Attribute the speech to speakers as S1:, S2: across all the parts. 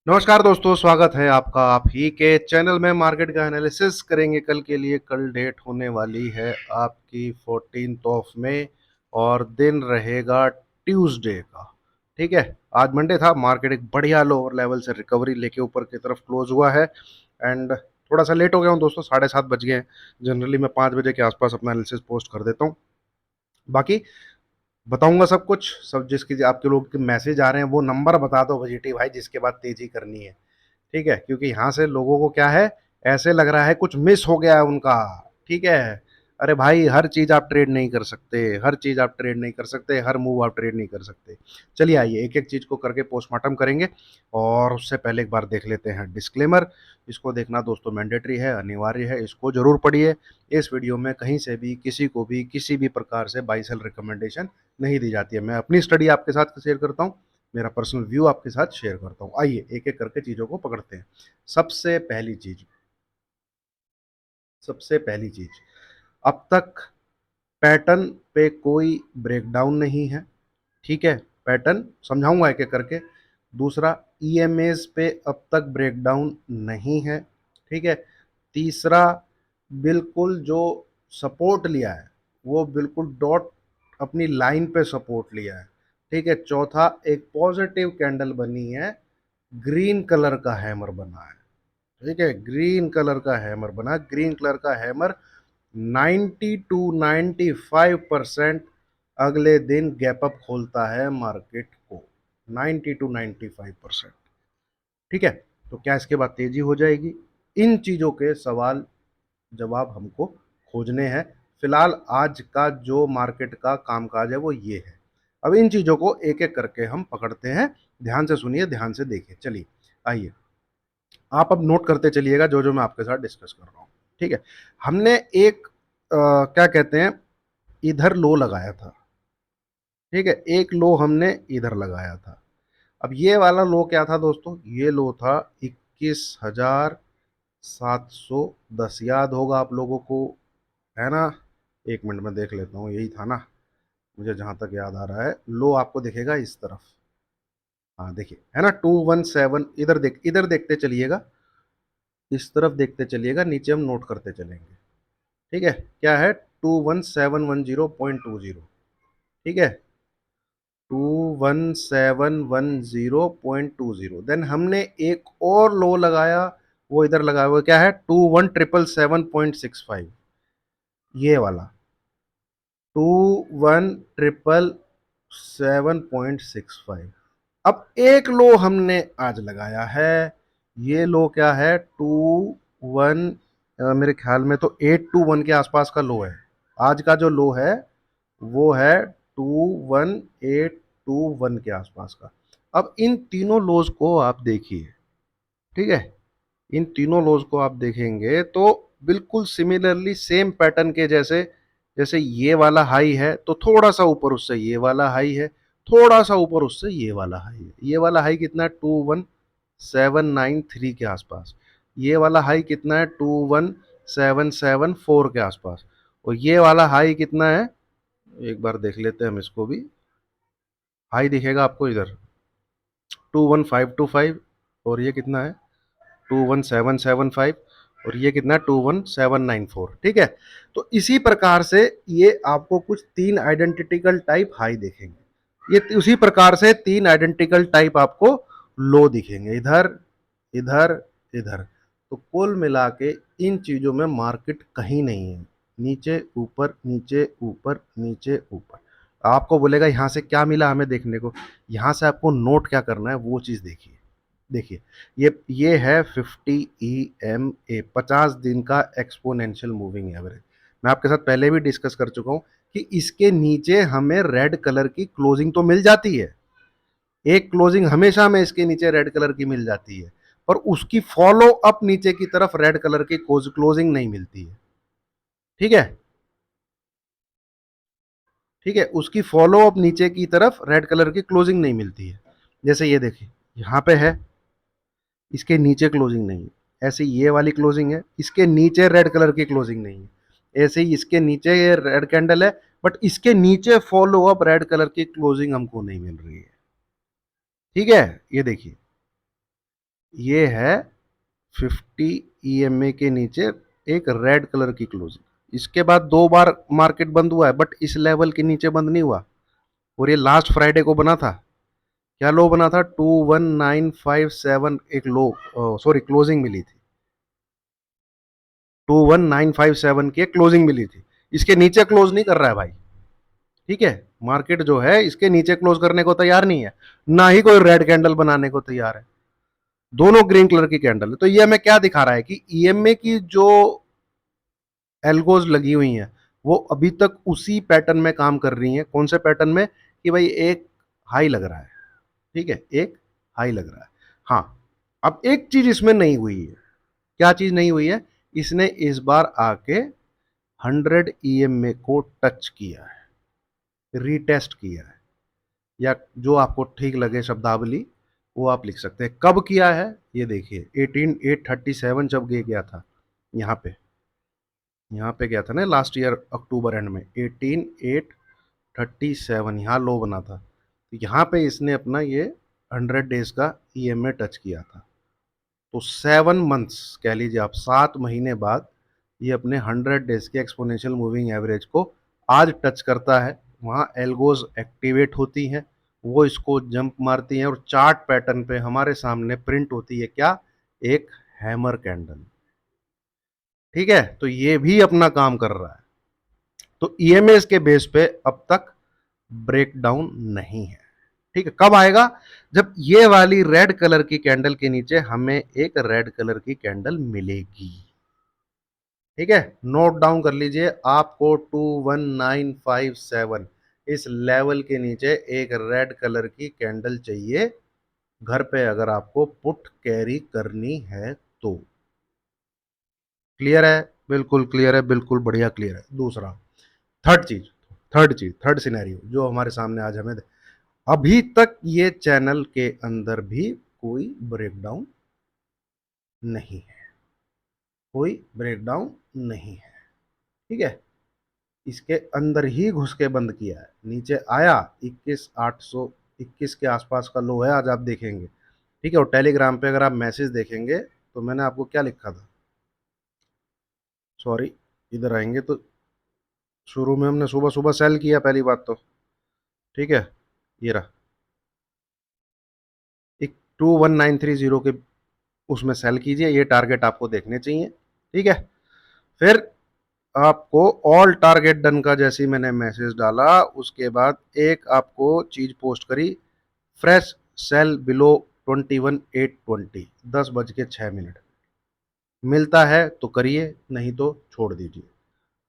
S1: नमस्कार दोस्तों, स्वागत है आपका आप ही के चैनल में। मार्केट का एनालिसिस करेंगे कल के लिए। कल डेट होने वाली है आपकी 14th ऑफ मई और दिन रहेगा ट्यूसडे का। ठीक है, आज मंडे था। मार्केट एक बढ़िया लोअर लेवल से रिकवरी लेके ऊपर की तरफ क्लोज हुआ है एंड थोड़ा सा लेट हो गया हूँ दोस्तों, 7:30 बज गए हैं। जनरली मैं 5 बजे के आसपास अपना एनालिसिस पोस्ट कर देता हूँ। बाकी बताऊंगा सब कुछ, सब जिसकी आपके लोग के मैसेज आ रहे हैं वो नंबर बता दो जीटी भाई, जिसके बाद तेजी करनी है। ठीक है, क्योंकि यहाँ से लोगों को क्या है, ऐसे लग रहा है कुछ मिस हो गया है उनका। ठीक है, अरे भाई हर चीज आप ट्रेड नहीं कर सकते, हर चीज आप ट्रेड नहीं कर सकते, हर मूव आप ट्रेड नहीं कर सकते। चलिए आइए एक एक चीज को करके पोस्टमार्टम करेंगे। और उससे पहले एक बार देख लेते हैं डिस्क्लेमर। इसको देखना दोस्तों मैंडेटरी है, अनिवार्य है, इसको जरूर पढ़िए। इस वीडियो में कहीं से भी किसी को भी किसी भी प्रकार से बाई सेल रिकमेंडेशन नहीं दी जाती है। मैं अपनी स्टडी आपके साथ शेयर करता हूँ, मेरा पर्सनल व्यू आपके साथ शेयर करता हूँ। आइए एक एक करके चीज़ों को पकड़ते हैं। सबसे पहली चीज, सबसे पहली चीज, अब तक पैटर्न पे कोई ब्रेकडाउन नहीं है। ठीक है, पैटर्न समझाऊंगा एक एक करके। दूसरा, ईएमएस पे अब तक ब्रेकडाउन नहीं है। ठीक है। तीसरा, बिल्कुल जो सपोर्ट लिया है वो बिल्कुल डॉट अपनी लाइन पे सपोर्ट लिया है। ठीक है। चौथा, एक पॉजिटिव कैंडल बनी है, ग्रीन कलर का हैमर बना है। ठीक है, ग्रीन कलर का हैमर बना, ग्रीन कलर का हैमर 90 टू 95% अगले दिन गैप अप खोलता है मार्केट को। 90 टू 95%। ठीक है, तो क्या इसके बाद तेजी हो जाएगी? इन चीजों के सवाल जवाब हमको खोजने हैं। फिलहाल आज का जो मार्केट का कामकाज है वो ये है। अब इन चीजों को एक एक करके हम पकड़ते हैं। ध्यान से सुनिए, ध्यान से देखिए। चलिए आइए, आप अब नोट करते चलिएगा जो जो मैं आपके साथ डिस्कस कर रहा हूँ। ठीक है, हमने एक क्या कहते हैं, इधर लो लगाया था। ठीक है, एक लो हमने इधर लगाया था। अब ये वाला लो क्या था दोस्तों? ये लो था 21,710। याद होगा आप लोगों को, है ना? एक मिनट में देख लेता हूँ, यही था ना? मुझे जहां तक याद आ रहा है लो आपको दिखेगा इस तरफ। हाँ देखिए, है ना? 217। इधर इधर देखते चलिएगा, इस तरफ देखते चलिएगा, नीचे हम नोट करते चलेंगे। ठीक है, क्या है? 21710.20। ठीक है, 21710.20। देन हमने एक और लो लगाया, वो इधर लगा हुआ क्या है? 21777.65। ये वाला 21777.65। अब एक लो हमने आज लगाया है। ये लो क्या है? 21, मेरे ख्याल में तो 821 के आसपास का लो है। आज का जो लो है वो है 21821 के आसपास का। अब इन तीनों लोज को आप देखिए। ठीक है, इन तीनों लोज को आप देखेंगे तो बिल्कुल सिमिलरली सेम पैटर्न के जैसे, जैसे ये वाला हाई है तो थोड़ा सा ऊपर उससे ये वाला हाई है, थोड़ा सा ऊपर उससे ये वाला हाई है। ये वाला हाई कितना है? 21793 के आसपास। ये वाला हाई कितना है? 21774 के आसपास। और ये वाला हाई कितना है? एक बार देख लेते हैं हम इसको भी। हाई दिखेगा आपको इधर 21525। और ये कितना है? 21775। और ये कितना है? 21794। ठीक है, तो इसी प्रकार से ये आपको कुछ तीन आइडेंटिकल टाइप हाई दिखेंगे। ये उसी प्रकार से तीन आइडेंटिकल टाइप आपको लो दिखेंगे, इधर इधर इधर। तो कुल मिला के इन चीजों में मार्केट कहीं नहीं है, नीचे ऊपर नीचे ऊपर नीचे ऊपर। आपको बोलेगा यहाँ से क्या मिला हमें देखने को? यहाँ से आपको नोट क्या करना है वो चीज देखिए। देखिए, ये है 50 EMA, 50 दिन का एक्सपोनेंशियल मूविंग एवरेज। मैं आपके साथ पहले भी डिस्कस कर चुका हूं कि इसके नीचे हमें रेड कलर की क्लोजिंग तो मिल जाती है। एक क्लोजिंग हमेशा हमें इसके नीचे रेड कलर की मिल जाती है, पर उसकी फॉलो अप नीचे की तरफ रेड कलर की क्लोजिंग नहीं मिलती है। ठीक है, ठीक है, उसकी फॉलो अप नीचे की तरफ रेड कलर की क्लोजिंग नहीं मिलती है। जैसे ये देखिए, यहां पे है, इसके नीचे क्लोजिंग नहीं है। ऐसे ये वाली क्लोजिंग है, इसके नीचे रेड कलर की क्लोजिंग नहीं है। ऐसे ही इसके नीचे ये रेड कैंडल है, बट इसके नीचे फॉलो अप रेड कलर की क्लोजिंग हमको नहीं मिल रही है। ठीक है, ये देखिए, ये है 50 ईएमए के नीचे एक रेड कलर की क्लोजिंग। इसके बाद 2 बार मार्केट बंद हुआ है, बट इस लेवल के नीचे बंद नहीं हुआ। और ये लास्ट फ्राइडे को बना था। क्या लो बना था? 21957 एक लो, सॉरी क्लोजिंग मिली थी। 21957 की क्लोजिंग मिली थी। इसके नीचे क्लोज नहीं कर रहा है भाई। ठीक है, मार्केट जो है इसके नीचे क्लोज करने को तैयार नहीं है, ना ही कोई रेड कैंडल बनाने को तैयार है। दोनों ग्रीन कलर की कैंडल है। तो ये हमें क्या दिखा रहा है कि ईएमए की जो एल्गोज लगी हुई हैं वो अभी तक उसी पैटर्न में काम कर रही हैं। कौन से पैटर्न में? कि भाई एक हाई लग रहा है, ठीक है, एक हाई लग रहा है। हाँ, अब एक चीज इसमें नहीं हुई है। क्या चीज नहीं हुई है? इसने इस बार आके 100 ईएमए को टच किया है, रीटेस्ट किया है, या जो आपको ठीक लगे शब्दावली वो आप लिख सकते हैं। कब किया है ये देखिए, 18837 जब गया था यहाँ पे, यहाँ पे गया था ना लास्ट ईयर अक्टूबर एंड में, 18837 यहाँ लो बना था। तो यहाँ पे इसने अपना ये 100 डेज का ईएमए टच किया था। तो 7 मंथ्स कह लीजिए आप, 7 महीने बाद ये अपने 100 डेज के एक्सपोनेंशियल मूविंग एवरेज को आज टच करता है। वहाँ एल्गोज एक्टिवेट होती हैं, वो इसको जंप मारती हैं और चार्ट पैटर्न पे हमारे सामने प्रिंट होती है क्या? एक हैमर कैंडल। ठीक है, तो ये भी अपना काम कर रहा है। तो ईएमएस के बेस पे अब तक ब्रेकडाउन नहीं है। ठीक है, कब आएगा? जब ये वाली रेड कलर की कैंडल के नीचे हमें एक रेड कलर की कैंडल मिलेगी। ठीक है, नोट डाउन कर लीजिए, आपको 21957 इस लेवल के नीचे एक रेड कलर की कैंडल चाहिए घर पे, अगर आपको पुट कैरी करनी है तो। क्लियर है? बिल्कुल क्लियर है, बिल्कुल बढ़िया क्लियर है। दूसरा, थर्ड सिनेरियो जो हमारे सामने आज हमें, अभी तक ये चैनल के अंदर भी कोई ब्रेकडाउन नहीं है, कोई ब्रेकडाउन नहीं है। ठीक है, इसके अंदर ही घुस के बंद किया है, नीचे आया 21821 के आसपास का लो है आज आप देखेंगे। ठीक है, और टेलीग्राम पे अगर आप मैसेज देखेंगे तो मैंने आपको क्या लिखा था, सॉरी, इधर आएंगे तो शुरू में हमने सुबह सुबह सेल किया पहली बात तो। ठीक है, ये रहा एक 21930 के, उसमें सेल कीजिए, ये टारगेट आपको देखने चाहिए। ठीक है, फिर आपको ऑल टारगेट डन का जैसे ही मैंने मैसेज डाला उसके बाद एक आपको चीज पोस्ट करी, फ्रेश सेल बिलो 21820, 10:06 मिलता है तो करिए, नहीं तो छोड़ दीजिए।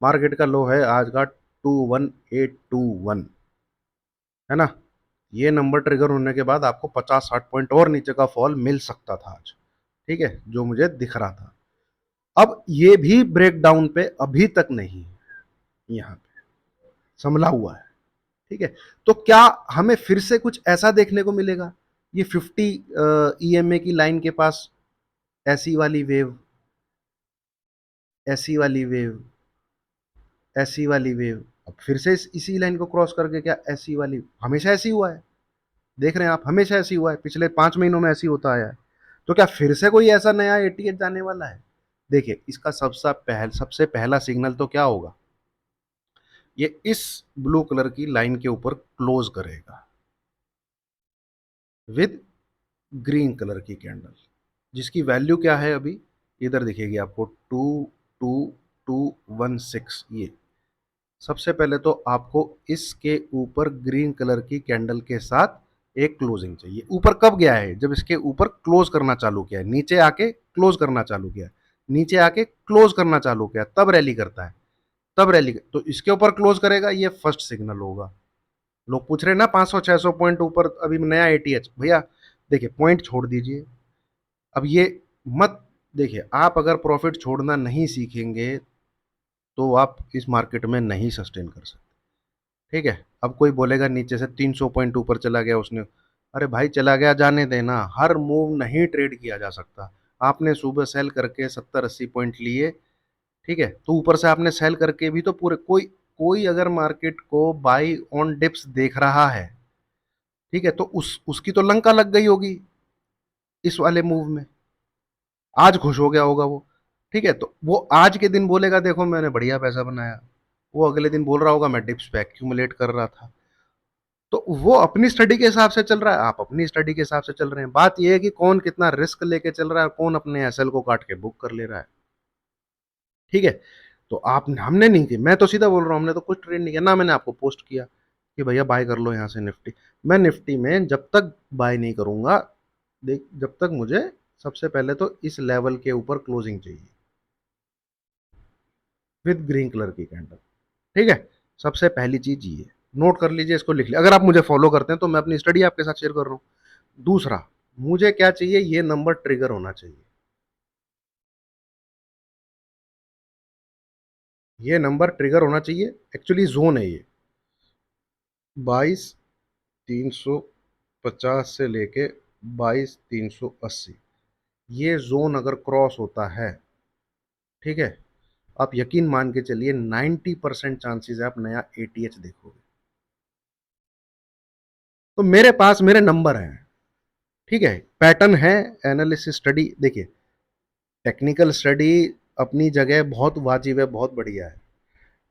S1: मार्केट का लो है आज का 21821, है ना? ये नंबर ट्रिगर होने के बाद आपको 50-60 पॉइंट और नीचे का फॉल मिल सकता था आज। ठीक है, जो मुझे दिख रहा था। अब ये भी ब्रेकडाउन पे अभी तक नहीं है, यहाँ पे संभला हुआ है। ठीक है, तो क्या हमें फिर से कुछ ऐसा देखने को मिलेगा? ये 50 ईएमए की लाइन के पास ऐसी वाली वेव, ऐसी वाली वेव, ऐसी वाली वेव, अब फिर से इसी लाइन को क्रॉस करके, क्या ऐसी वाली, हमेशा ऐसी हुआ है, देख रहे हैं आप, हमेशा ऐसी हुआ है, पिछले 5 महीनों में ऐसी होता आया है। तो क्या फिर से कोई ऐसा नया एटीएच जाने वाला है? देखिए, इसका सबसे पहला सिग्नल तो क्या होगा? ये इस ब्लू कलर की लाइन के ऊपर क्लोज करेगा विद ग्रीन कलर की कैंडल, जिसकी वैल्यू क्या है अभी इधर दिखेगी आपको, 22216। ये सबसे पहले तो आपको इसके ऊपर ग्रीन कलर की कैंडल के साथ एक क्लोजिंग चाहिए। ऊपर कब गया है? जब इसके ऊपर क्लोज करना चालू किया है, नीचे आके क्लोज करना चालू किया, नीचे आके क्लोज करना चालू किया, तब रैली करता है, तब रैली। तो इसके ऊपर क्लोज करेगा, ये फर्स्ट सिग्नल होगा। लोग पूछ रहे हैं ना 500-600 पॉइंट ऊपर अभी नया एटीएच, भैया देखिए पॉइंट छोड़ दीजिए। अब ये मत देखिए, आप अगर प्रॉफिट छोड़ना नहीं सीखेंगे तो आप इस मार्केट में नहीं सस्टेन कर सकते। ठीक है, अब कोई बोलेगा नीचे से 300 पॉइंट ऊपर चला गया उसने, अरे भाई चला गया, जाने देना, हर मूव नहीं ट्रेड किया जा सकता। आपने सुबह सेल करके 70-80 पॉइंट लिए, ठीक है, तो ऊपर से आपने सेल करके भी तो पूरे, कोई कोई अगर मार्केट को बाई ऑन डिप्स देख रहा है, ठीक है, तो उसकी तो लंका लग गई होगी इस वाले मूव में। आज खुश हो गया होगा वो। ठीक है, तो वो आज के दिन बोलेगा देखो मैंने बढ़िया पैसा बनाया, वो अगले दिन बोल रहा होगा मैं डिप्स पे एक्यूमुलेट कर रहा था। तो वो अपनी स्टडी के हिसाब से चल रहा है, आप अपनी स्टडी के हिसाब से चल रहे हैं। बात यह है कि कौन कितना रिस्क लेके चल रहा है, कौन अपने एसएल को काट के बुक कर ले रहा है। ठीक है, तो आप हमने नहीं की, मैं तो सीधा बोल रहा हूँ, हमने तो कुछ ट्रेड नहीं किया ना, मैंने आपको पोस्ट किया कि भैया बाय कर लो यहाँ से निफ्टी। मैं निफ्टी में जब तक बाय नहीं करूंगा, देख जब तक मुझे सबसे पहले तो इस लेवल के ऊपर क्लोजिंग चाहिए विद ग्रीन कलर की कैंडल। ठीक है, सबसे पहली चीज ये, नोट कर लीजिए, इसको लिख लीजिए। अगर आप मुझे फॉलो करते हैं तो मैं अपनी स्टडी आपके साथ शेयर कर रहा हूँ। दूसरा, मुझे क्या चाहिए, ये नंबर ट्रिगर होना चाहिए। ये नंबर ट्रिगर होना चाहिए, एक्चुअली जोन है ये 22,350 से लेके 22,380। ये जोन अगर क्रॉस होता है, ठीक है, आप यकीन मान के चलिए 90% चांसेस है आप नया एटीएच देखोगे। तो मेरे पास मेरे नंबर हैं, ठीक है, पैटर्न है, एनालिसिस स्टडी। देखिए, टेक्निकल स्टडी अपनी जगह बहुत वाजिब है, बहुत बढ़िया है,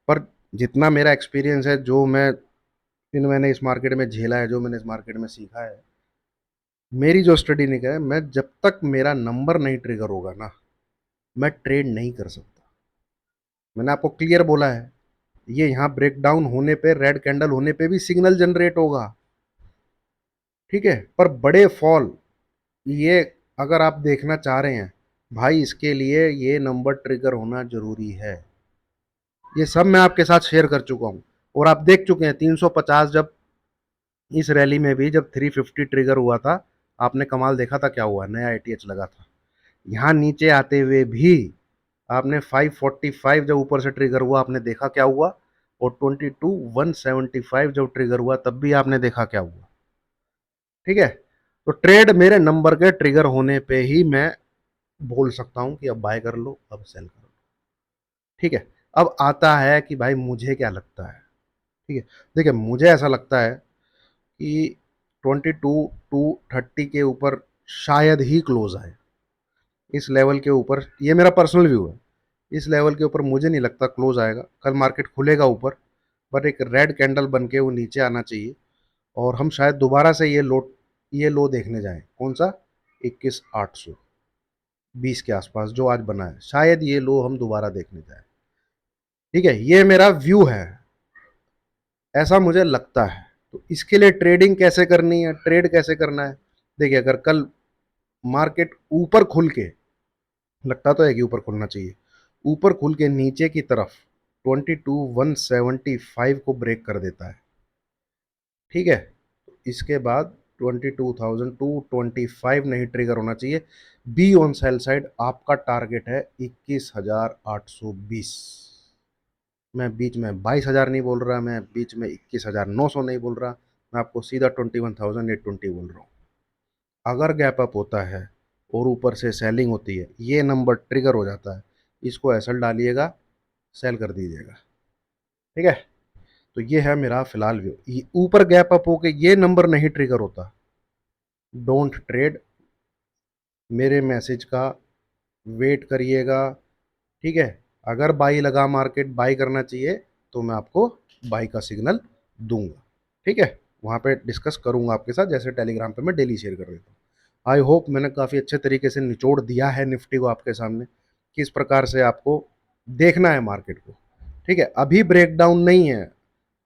S1: पर जितना मेरा एक्सपीरियंस है, जो मैंने इस मार्केट में झेला है, जो मैंने इस मार्केट में सीखा है, मेरी जो स्टडी निकल है, मैं जब तक मेरा नंबर नहीं ट्रिगर होगा ना, मैं ट्रेड नहीं कर सकता। मैंने आपको क्लियर बोला है, ये यहाँ ब्रेकडाउन होने पे, रेड कैंडल होने पे भी सिग्नल जनरेट होगा, ठीक है, पर बड़े फॉल, ये अगर आप देखना चाह रहे हैं भाई, इसके लिए ये नंबर ट्रिगर होना जरूरी है। ये सब मैं आपके साथ शेयर कर चुका हूं, और आप देख चुके हैं 350, जब इस रैली में भी जब 350 ट्रिगर हुआ था, आपने कमाल देखा था क्या हुआ, नया एटीएच लगा था। यहाँ नीचे आते हुए भी आपने 545 जब ऊपर से ट्रिगर हुआ, आपने देखा क्या हुआ, और 22,175 जब ट्रिगर हुआ तब भी आपने देखा क्या हुआ। ठीक है, तो ट्रेड मेरे नंबर के ट्रिगर होने पे ही मैं बोल सकता हूं कि अब बाय कर लो, अब सेल कर लो। ठीक है, अब आता है कि भाई मुझे क्या लगता है। ठीक है, देखिए मुझे ऐसा लगता है कि 22,230 के ऊपर शायद ही क्लोज आए। इस लेवल के ऊपर, ये मेरा पर्सनल व्यू है, इस लेवल के ऊपर मुझे नहीं लगता क्लोज आएगा। कल मार्केट खुलेगा ऊपर, पर एक रेड कैंडल बन के वो नीचे आना चाहिए, और हम शायद दोबारा से ये लो देखने जाएं। कौन सा, 21,820 के आसपास जो आज बना है, शायद ये लो हम दोबारा देखने जाएं। ठीक है, ये मेरा व्यू है, ऐसा मुझे लगता है। तो इसके लिए ट्रेडिंग कैसे करनी है, ट्रेड कैसे करना है, देखिए अगर कल मार्केट ऊपर खुल के, लगता तो है कि ऊपर खुलना चाहिए, ऊपर खुल के नीचे की तरफ 22,175 को ब्रेक कर देता है, ठीक है, तो इसके बाद 22,225 नहीं ट्रिगर होना चाहिए। बी ऑन सेल साइड, आपका टारगेट है 21,820। मैं बीच में 22,000 नहीं बोल रहा, मैं बीच में 21,900 नहीं बोल रहा, मैं आपको सीधा 21,820 बोल रहा हूँ। अगर गैप अप होता है और ऊपर से सेलिंग होती है, ये नंबर ट्रिगर हो जाता है, इसको एसएल डालिएगा, सेल कर दीजिएगा। ठीक है, तो ये है मेरा फिलहाल व्यू। ऊपर गैप अप होके ये नंबर नहीं ट्रिगर होता, डोंट ट्रेड, मेरे मैसेज का वेट करिएगा। ठीक है, अगर बाई लगा, मार्केट बाई करना चाहिए, तो मैं आपको बाई का सिग्नल दूंगा। ठीक है, वहाँ पे डिस्कस करूंगा आपके साथ, जैसे टेलीग्राम पे मैं डेली शेयर कर देता हूँ। आई होप मैंने काफ़ी अच्छे तरीके से निचोड़ दिया है निफ्टी को आपके सामने, किस प्रकार से आपको देखना है मार्केट को। ठीक है, अभी ब्रेकडाउन नहीं है,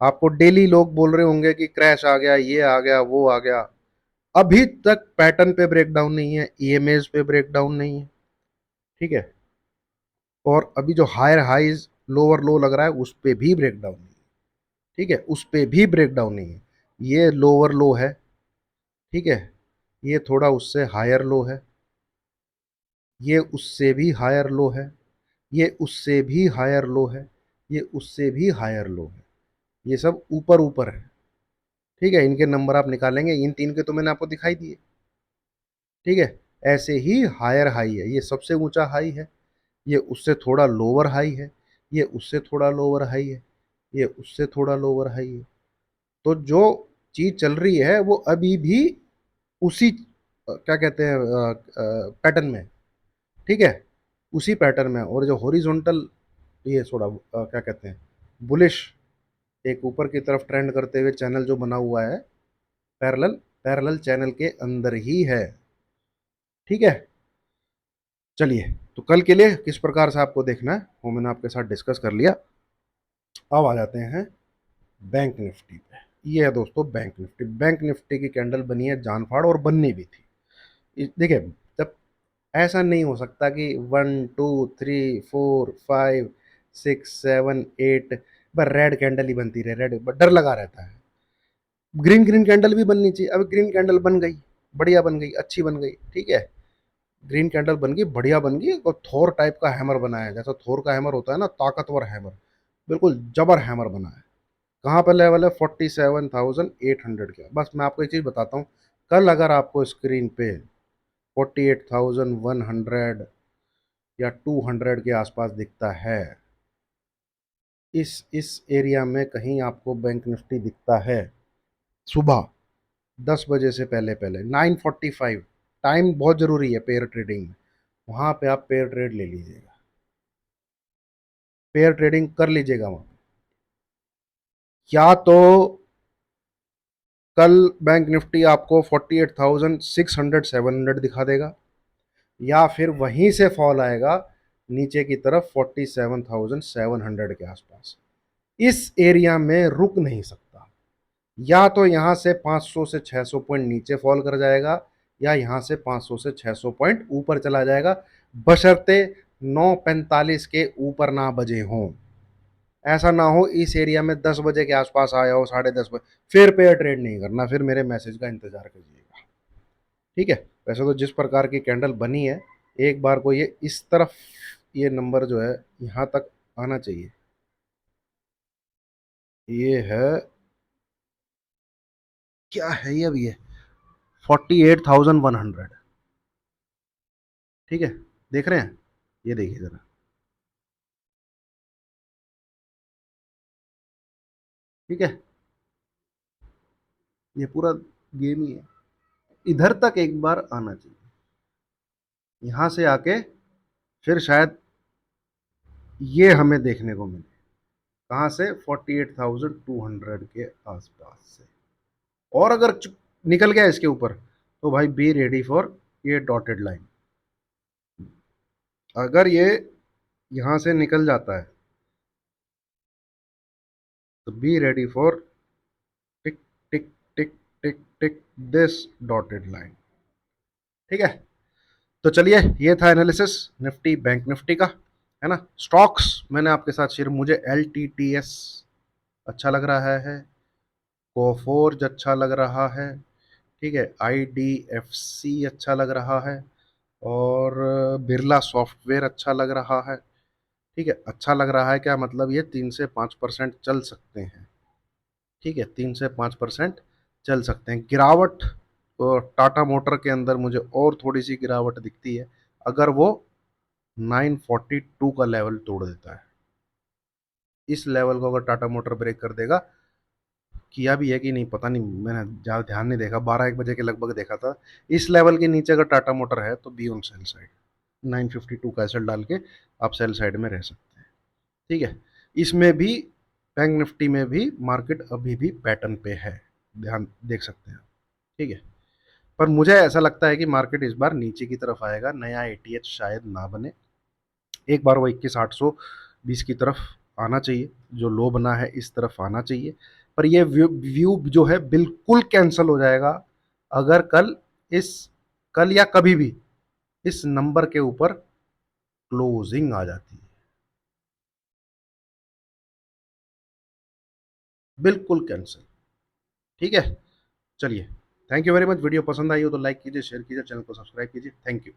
S1: आपको डेली लोग बोल रहे होंगे कि क्रैश आ गया, ये आ गया, वो आ गया, अभी तक पैटर्न पे ब्रेकडाउन नहीं है, ईएमएस पे ब्रेकडाउन नहीं है। ठीक है, और अभी जो हायर हाइज लोअर लो लग रहा है उस पे भी ब्रेकडाउन नहीं है। ठीक है, उस पे भी ब्रेकडाउन नहीं है, ये लोअर लो है। ठीक है, ये थोड़ा उससे हायर लो है, ये उससे भी हायर लो है, ये उससे भी हायर लो है, ये उससे भी हायर लो है, ये सब ऊपर ऊपर है। ठीक है, इनके नंबर आप निकालेंगे, इन तीन के तो मैंने आपको दिखाई दिए। ठीक है, ऐसे ही हायर हाई है, ये सबसे ऊंचा हाई है, ये उससे थोड़ा लोअर हाई है, ये उससे थोड़ा लोअर हाई है, ये उससे थोड़ा लोअर हाई है। तो जो चीज चल रही है वो अभी भी उसी क्या कहते हैं पैटर्न में, ठीक है, उसी पैटर्न में। और जो हॉरिजॉन्टल, ये थोड़ा क्या कहते हैं, बुलिश, एक ऊपर की तरफ ट्रेंड करते हुए चैनल जो बना हुआ है, पैरेलल, पैरेलल चैनल के अंदर ही है। ठीक है, चलिए, तो कल के लिए किस प्रकार से आपको देखना है वो मैंने आपके साथ डिस्कस कर लिया। अब आ जाते हैं बैंक निफ्टी पे। ये है दोस्तों बैंक निफ्टी। बैंक निफ्टी की कैंडल बनी है जान फाड़, और बननी भी थी। देखिए, जब ऐसा नहीं हो सकता कि 1 2 3 4 5 6 7 8 बस रेड कैंडल ही बनती रहे, रेड, डर लगा रहता है। ग्रीन ग्रीन कैंडल भी बननी चाहिए। अब ग्रीन कैंडल बन गई, बढ़िया बन गई, अच्छी बन गई, ठीक है, ग्रीन कैंडल बन गई, बढ़िया बन गई, और थोर टाइप का हैमर बना है, जैसा थोर का हैमर होता है ना, ताकतवर हैमर, बिल्कुल जबर हैमर बना है। कहाँ पर लेवल है? 47,800 का। बस मैं आपको एक चीज़ बताता हूँ, कल अगर आपको स्क्रीन पे 48,100 या 200 के आसपास दिखता है, इस एरिया में कहीं आपको बैंक निफ्टी दिखता है, सुबह 10 बजे से पहले पहले, 9:45, टाइम बहुत ज़रूरी है पेयर ट्रेडिंग में, वहाँ पे आप पेयर ट्रेड ले लीजिएगा, पेयर ट्रेडिंग कर लीजिएगा वहाँ। या तो कल बैंक निफ्टी आपको 48,600 700 दिखा देगा, या फिर वहीं से फॉल आएगा नीचे की तरफ 47,700 के आसपास। इस एरिया में रुक नहीं सकता। या तो यहाँ से 500 से 600 पॉइंट नीचे फॉल कर जाएगा, या यहाँ से 500 से 600 पॉइंट ऊपर चला जाएगा, बशर्ते 9:45 के ऊपर ना बजे हों। ऐसा ना हो इस एरिया में 10 बजे के आसपास आया हो, 10:30 बजे, फिर पेयर ट्रेड नहीं करना, फिर मेरे मैसेज का इंतजार करिएगा। ठीक है, वैसे तो जिस प्रकार की कैंडल बनी है, एक बार को ये इस तरफ, ये नंबर जो है यहाँ तक आना चाहिए। ये है, क्या है ये? अभी ये 48,100। ठीक है, देख रहे हैं? ये देखिए जरा, ठीक है, ये पूरा गेम ही है। इधर तक एक बार आना चाहिए, यहाँ से आके फिर शायद ये हमें देखने को मिले। कहाँ से? 48,200 के आसपास से। और अगर निकल गया इसके ऊपर, तो भाई बी रेडी फॉर ये डॉटेड लाइन। अगर ये यहाँ से निकल जाता है, तो be ready for tick tick tick tick tick this dotted line. ठीक है, तो चलिए, ये था एनालिसिस निफ्टी बैंक निफ्टी का, है ना। स्टॉक्स मैंने आपके साथ शेयर, मुझे एल टी टी एस अच्छा लग रहा है, कोफोर्ज अच्छा लग रहा है, ठीक है, आई डी एफ सी अच्छा लग रहा है, और बिरला सॉफ्टवेयर अच्छा लग रहा है। ठीक है, अच्छा लग रहा है क्या मतलब? ये 3 से 5% चल सकते हैं। ठीक है, 3 से 5% चल सकते हैं। गिरावट टाटा मोटर के अंदर मुझे और थोड़ी सी गिरावट दिखती है, अगर वो 942 का लेवल तोड़ देता है। इस लेवल को अगर टाटा मोटर ब्रेक कर देगा, किया भी है कि नहीं पता नहीं, मैंने ज़्यादा ध्यान नहीं देखा, 12 1 बजे के लगभग देखा था, इस लेवल के नीचे अगर टाटा मोटर है तो बी ऑन सेल साइड, 952 का एसेट डाल के आप सेल साइड में रह सकते हैं। ठीक है, इसमें भी, बैंक निफ्टी में भी मार्केट अभी भी पैटर्न पे है, ध्यान देख सकते हैं। ठीक है, पर मुझे ऐसा लगता है कि मार्केट इस बार नीचे की तरफ आएगा, नया एटीएच शायद ना बने, एक बार वो 21,820 की तरफ आना चाहिए, जो लो बना है इस तरफ आना चाहिए। पर ये व्यू जो है बिल्कुल कैंसिल हो जाएगा अगर इस कल या कभी भी इस नंबर के ऊपर क्लोजिंग आ जाती है, बिल्कुल कैंसिल। ठीक है, चलिए, thank you very much. Video पसंद आई हो तो लाइक कीजिए, शेयर कीजिए, चैनल को सब्सक्राइब कीजिए। Thank you.